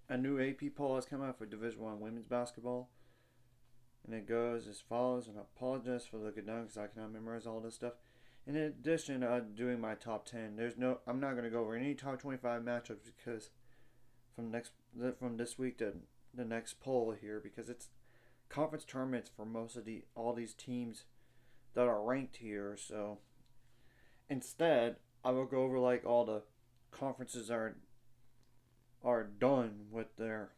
a new AP poll has come out for Division One women's basketball, and it goes as follows. And I apologize for looking down because I cannot memorize all this stuff. In addition, doing my top 10. I'm not gonna go over any top 25 matchups because from this week to the next poll here, because it's conference tournaments for most of all these teams that are ranked here. So instead, I will go over like all the conferences are done with their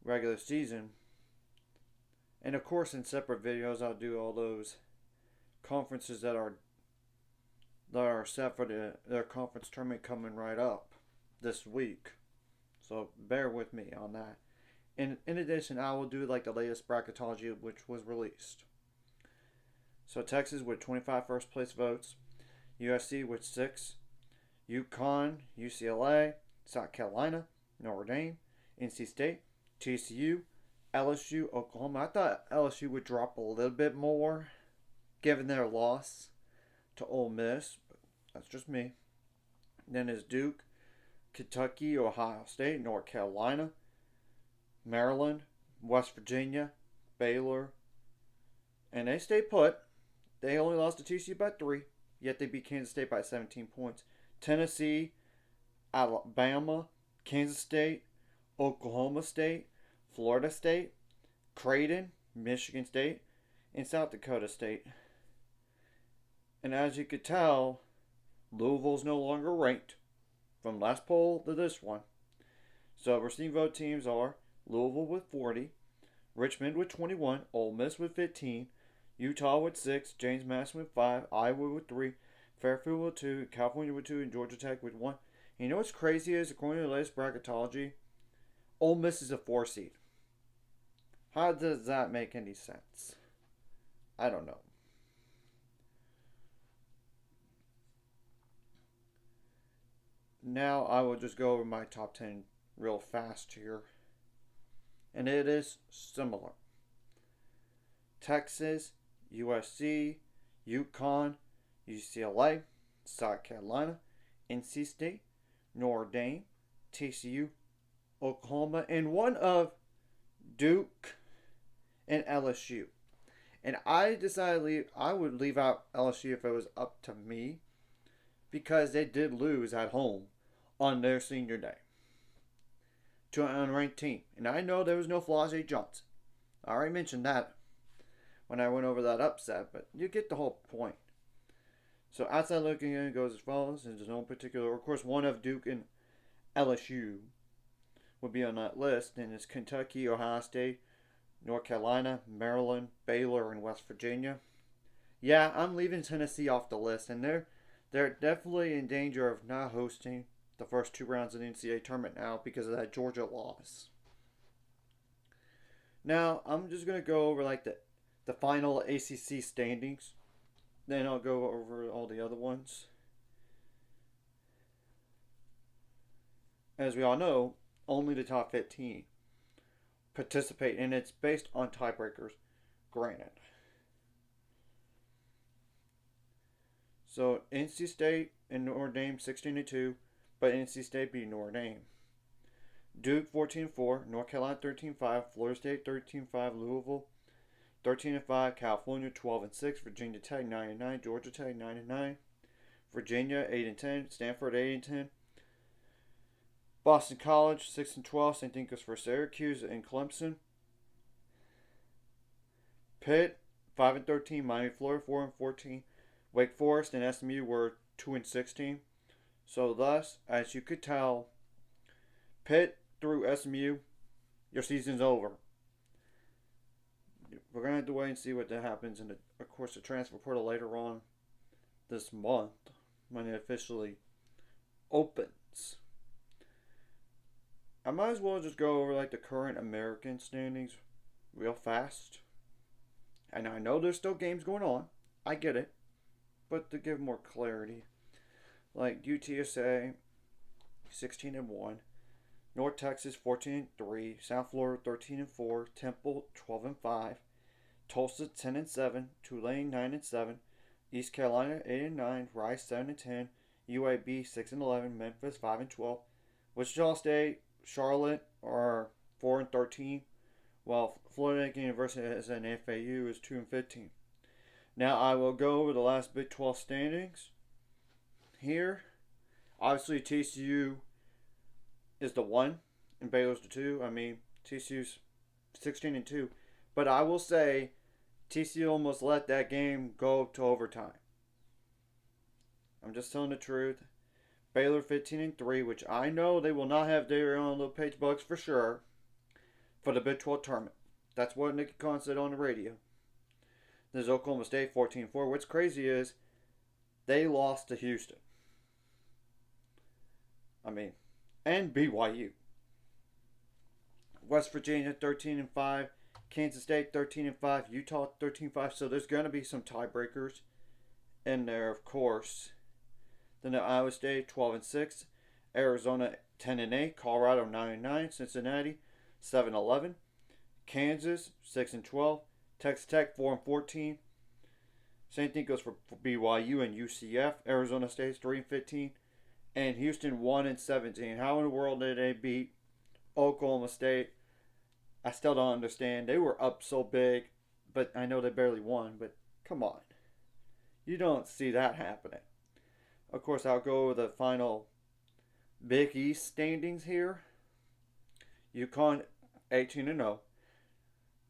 regular season. And of course, in separate videos, I'll do all those conferences that are set for their conference tournament coming right up this week. So bear with me on that. In addition, I will do like the latest bracketology which was released. So Texas with 25 first place votes, USC with 6, UConn, UCLA, South Carolina, Notre Dame, NC State, TCU, LSU, Oklahoma. I thought LSU would drop a little bit more given their loss to Ole Miss, but that's just me. Then is Duke, Kentucky, Ohio State, North Carolina, Maryland, West Virginia, Baylor, and they stay put. They only lost to TCU by 3, yet they beat Kansas State by 17 points. Tennessee, Alabama, Kansas State, Oklahoma State, Florida State, Creighton, Michigan State, and South Dakota State. And as you could tell, Louisville's no longer ranked from last poll to this one. So receiving vote teams are Louisville with 40, Richmond with 21, Ole Miss with 15, Utah with 6, James Madison with 5, Iowa with 3, Fairfield with 2, California with 2, and Georgia Tech with 1. And you know what's crazy is, according to the latest bracketology, Ole Miss is a 4 seed. How does that make any sense? I don't know. Now I will just go over my top 10 real fast here. And it is similar. Texas, USC, UConn, UCLA, South Carolina, NC State, Notre Dame, TCU, Oklahoma, and one of Duke and LSU. And I decided I would leave out LSU if it was up to me, because they did lose at home on their senior day to an unranked team. And I know there was no Flau'jae Johnson. I already mentioned that when I went over that upset, but you get the whole point. So outside looking in goes as follows, in no particular. Of course, one of Duke and LSU would be on that list, and it's Kentucky, Ohio State, North Carolina, Maryland, Baylor, and West Virginia. Yeah, I'm leaving Tennessee off the list, and they're definitely in danger of not hosting the first 2 rounds of the NCAA tournament now because of that Georgia loss. Now, I'm just going to go over like the final ACC standings. Then I'll go over all the other ones. As we all know, only the top 15 participate, and it's based on tiebreakers, granted. So NC State and Notre Dame 16-2, but NC State beat Notre Dame. Duke 14-4, North Carolina 13-5, Florida State 13-5, Louisville 13-5, California 12-6, Virginia Tech 9-9, Georgia Tech 9-9, Virginia 8-10, Stanford 8-10, Boston College 6-12, St. Nicholas for Syracuse and Clemson. Pitt 5-13, Miami, Florida 4-14, Wake Forest and SMU were 2-16. So thus, as you could tell, Pitt through SMU, your season's over. We're gonna have to wait and see what that happens in of course, the transfer portal later on this month when it officially opens. I might as well just go over like the current American standings real fast. And I know there's still games going on. I get it. But to give more clarity, like UTSA 16-1, North Texas 14-3, South Florida 13-4, Temple 12-5, Tulsa 10-7, Tulane 9-7, East Carolina 8-9, Rice 7-10, UAB 6-11, Memphis 5-12, Wichita State, Charlotte are 4-13, while Florida University as an FAU is 2-15. Now I will go over the last Big 12 standings here. Obviously TCU is the 1 and Baylor's the 2. I mean TCU's 16-2, but I will say TCU almost let that game go to overtime. I'm just telling the truth. Baylor 15-3, which I know they will not have their own little page bugs for sure for the Big 12 tournament. That's what Nicky Khan said on the radio. There's Oklahoma State 14-4. What's crazy is they lost to Houston. I mean, and BYU. West Virginia 13-5. Kansas State 13-5. Utah 13-5. So there's going to be some tiebreakers in there, of course. Then Iowa State 12-6, Arizona 10-8, Colorado 9-9, Cincinnati 7-11, Kansas 6-12, Texas Tech 4-14. Same thing goes for BYU and UCF. Arizona State's 3-15, and Houston 1-17. How in the world did they beat Oklahoma State? I still don't understand. They were up so big, but I know they barely won. But come on, you don't see that happening. Of course, I'll go over the final Big East standings here. UConn 18-0,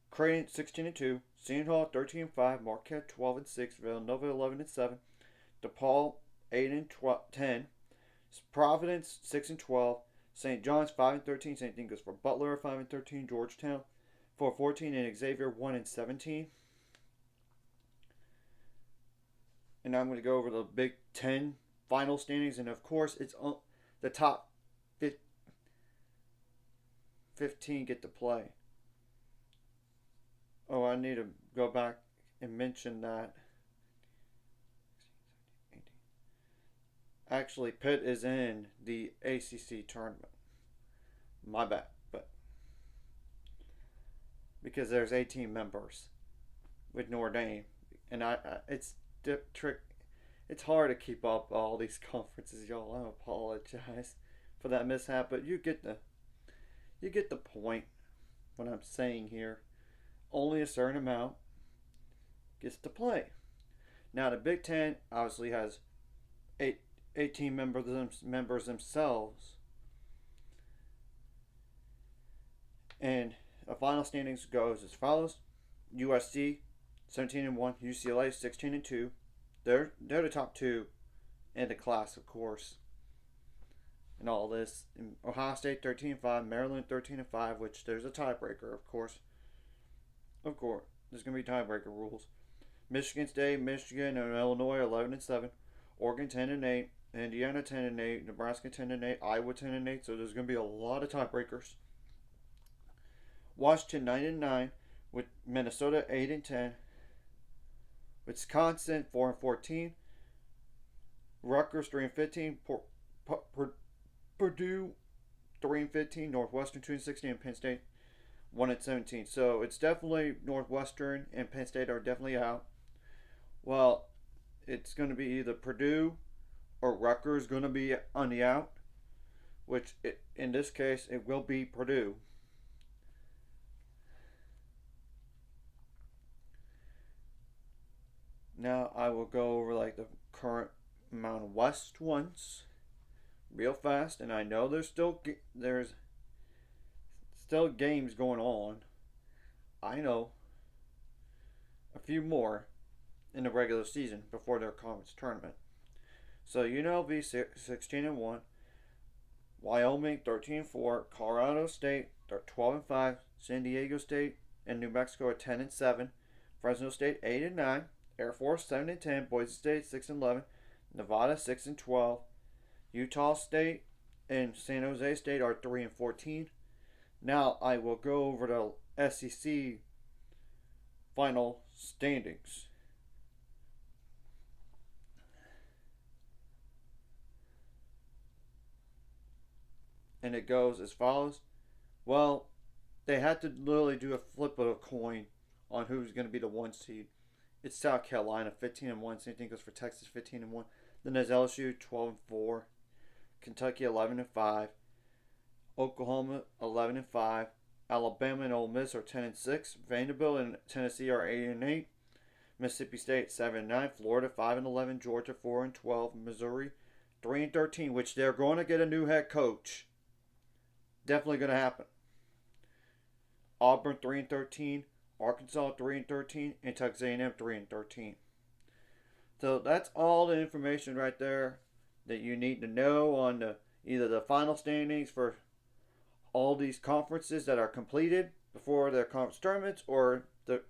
Creighton 16-2, Seton Hall 13-5, Marquette 12-6, Villanova 11-7, DePaul 8-10, Providence 6-12, St. John's 5-13. Same thing goes for Butler 5-13, Georgetown 4-14, and Xavier 1-17. And I'm going to go over the Big Ten final standings, and of course it's the top 15 get to play. Oh, I need to go back and mention that actually Pitt is in the ACC tournament. My bad, but because there's 18 members with Notre Dame, and it's trick. It's hard to keep up all these conferences, y'all. I apologize for that mishap, but you get the point. What I'm saying here, only a certain amount gets to play. Now the Big Ten obviously has 18 members themselves, and the final standings goes as follows: USC 17-1, UCLA 16-2. They're the top two in the class, of course, and all this. And Ohio State 13-5, Maryland 13-5, which there's a tiebreaker, of course. Of course, there's gonna be tiebreaker rules. Michigan State, Michigan, and Illinois 11-7, Oregon 10-8, Indiana 10-8, Nebraska 10-8, Iowa 10-8. So there's gonna be a lot of tiebreakers. Washington 9-9, with Minnesota 8-10. Wisconsin 4-14, Rutgers 3-15, Purdue 3-15, Northwestern 2-16, and Penn State 1-17. So it's definitely Northwestern and Penn State are definitely out. Well, it's going to be either Purdue or Rutgers going to be on the out, which in this case it will be Purdue. Now I will go over like the current Mountain West ones real fast, and I know there's still games going on. I know a few more in the regular season before their conference tournament. So UNLV 16-1, Wyoming 13-4, Colorado State 12-5, San Diego State and New Mexico are 10-7, Fresno State 8-9. Air Force 7-10, Boise State 6-11, Nevada 6-12, Utah State and San Jose State are 3-14. Now I will go over the SEC final standings. And it goes as follows. Well, they had to literally do a flip of a coin on who's going to be the 1 seed. It's South Carolina 15-1. Same thing goes for Texas 15-1. Then there's LSU 12-4, Kentucky 11-5, Oklahoma 11-5. Alabama and Ole Miss are 10-6. Vanderbilt and Tennessee are 8-8. Mississippi State 7-9. Florida 5-11. Georgia 4-12. Missouri 3-13, which they're going to get a new head coach. Definitely going to happen. Auburn 3-13. Arkansas 3-13. And Texas A&M 3-13. So that's all the information right there that you need to know on either the final standings for all these conferences that are completed before their conference tournaments, or the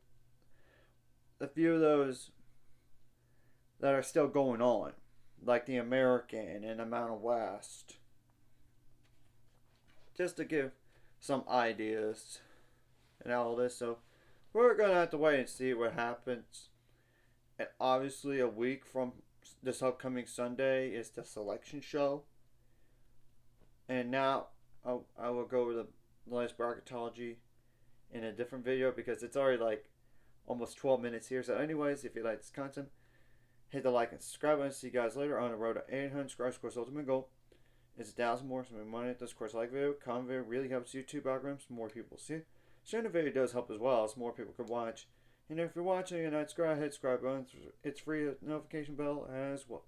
few of those that are still going on, like the American and the Mountain West. Just to give some ideas and all this. So we're going to have to wait and see what happens. And obviously a week from this upcoming Sunday is the selection show. And now I will go over the latest bracketology in a different video because it's already like almost 12 minutes here. So anyways, if you like this content, hit the like and subscribe button. See you guys later on the road to 800 subscribers. Of course, ultimate goal is 1,000 more. So money at this. Of course, like video, comment video really helps YouTube algorithms. More people see it. Sharing the video does help as well, so more people can watch. And if you're watching and not subscribe, hit subscribe button. It's free. Notification bell as well.